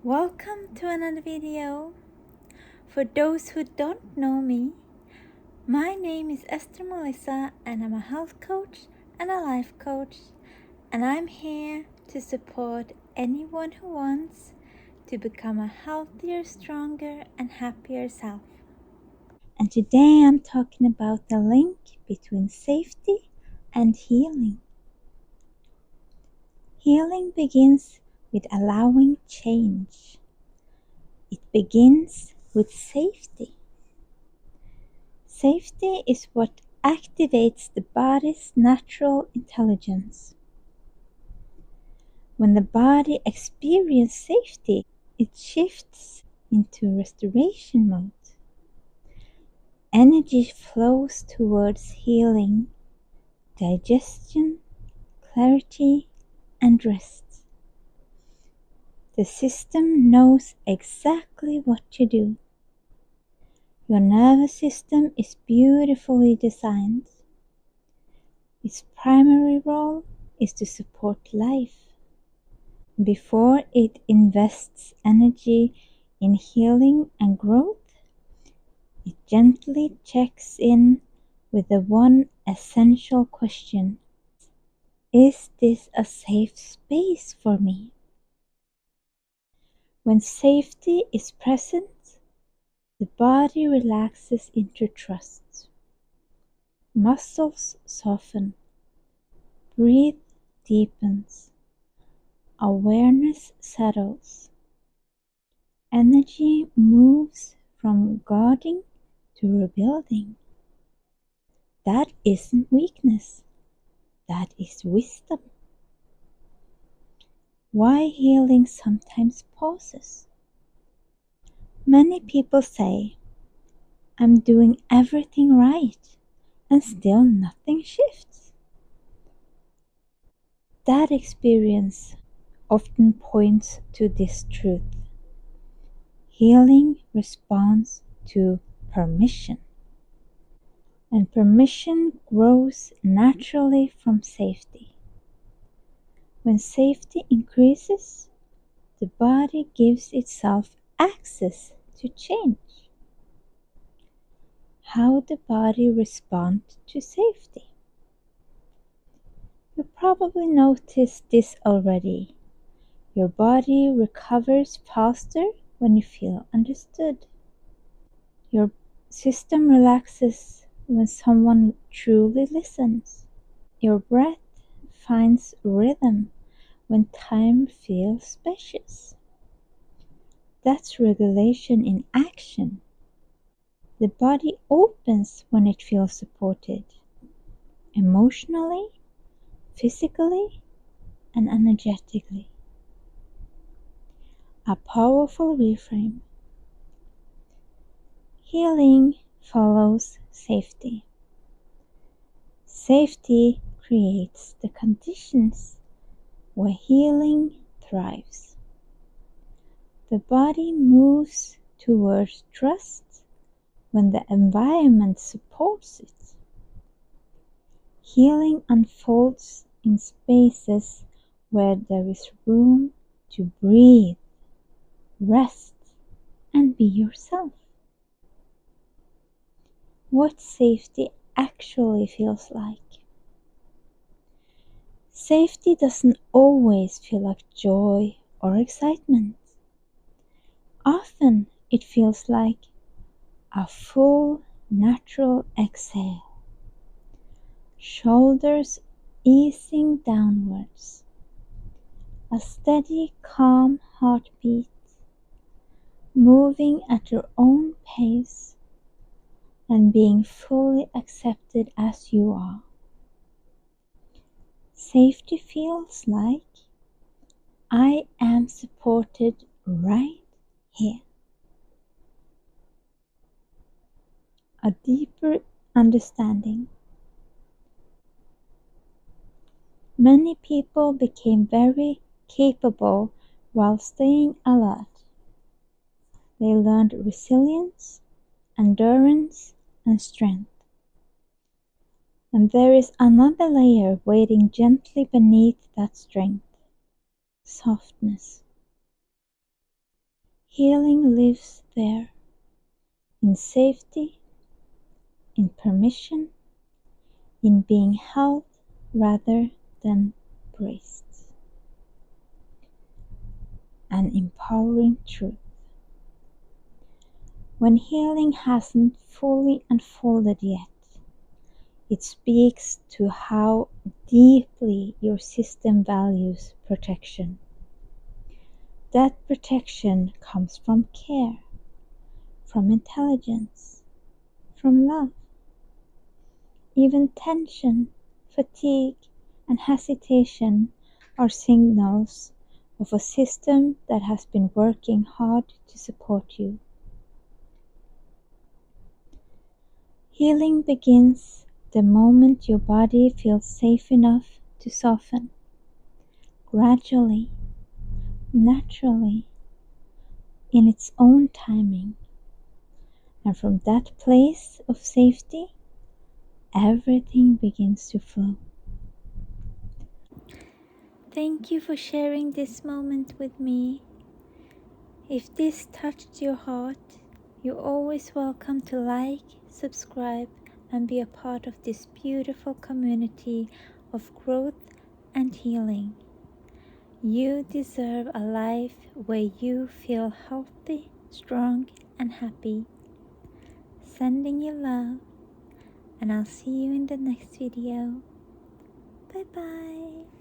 Welcome to another video. For those who don't know me, my name is Ester-Melissa and I'm a health coach and a life coach, and I'm here to support anyone who wants to become a healthier, stronger and happier self. And today I'm talking about the link between safety and healing. Healing begins with allowing change. It begins with safety. Safety is what activates the body's natural intelligence. When the body experiences safety, it shifts into restoration mode. Energy flows towards healing, digestion, clarity, and rest. The system knows exactly what to do. Your nervous system is beautifully designed. Its primary role is to support life. Before it invests energy in healing and growth, it gently checks in with the one essential question: is this a safe space for me? When safety is present, the body relaxes into trust. Muscles soften, breath deepens, awareness settles. Energy moves from guarding to rebuilding. That isn't weakness, that is wisdom. Why healing sometimes pauses? Many people say, I'm doing everything right, and still nothing shifts. That experience often points to this truth. Healing responds to permission. And permission grows naturally from safety. When safety increases, the body gives itself access to change. How the body responds to safety. You probably noticed this already. Your body recovers faster when you feel understood. Your system relaxes when someone truly listens. Your breath finds rhythm when time feels spacious. That's regulation in action. The body opens when it feels supported, emotionally, physically, and energetically. A powerful reframe. Healing follows safety. Safety creates the conditions where healing thrives. The body moves towards trust when the environment supports it. Healing unfolds in spaces where there is room to breathe, rest, and be yourself. What safety actually feels like. Safety doesn't always feel like joy or excitement. Often it feels like a full, natural exhale. Shoulders easing downwards. A steady, calm heartbeat, moving at your own pace and being fully accepted as you are. Safety feels like I am supported right here. A deeper understanding. Many people became very capable while staying alert. They learned resilience, endurance, and strength. And there is another layer waiting gently beneath that strength: softness. Healing lives there, in safety, in permission, in being held rather than braced. An empowering truth. When healing hasn't fully unfolded yet, it speaks to how deeply your system values protection. That protection comes from care, from intelligence, from love. Even tension, fatigue, and hesitation are signals of a system that has been working hard to support you. Healing begins the moment your body feels safe enough to soften, gradually, naturally, in its own timing. And from that place of safety, everything begins to flow. Thank you for sharing this moment with me. If this touched your heart, you're always welcome to like, subscribe, and be a part of this beautiful community of growth and healing. You deserve a life where you feel healthy, strong, and happy. Sending you love, and I'll see you in the next video. Bye bye.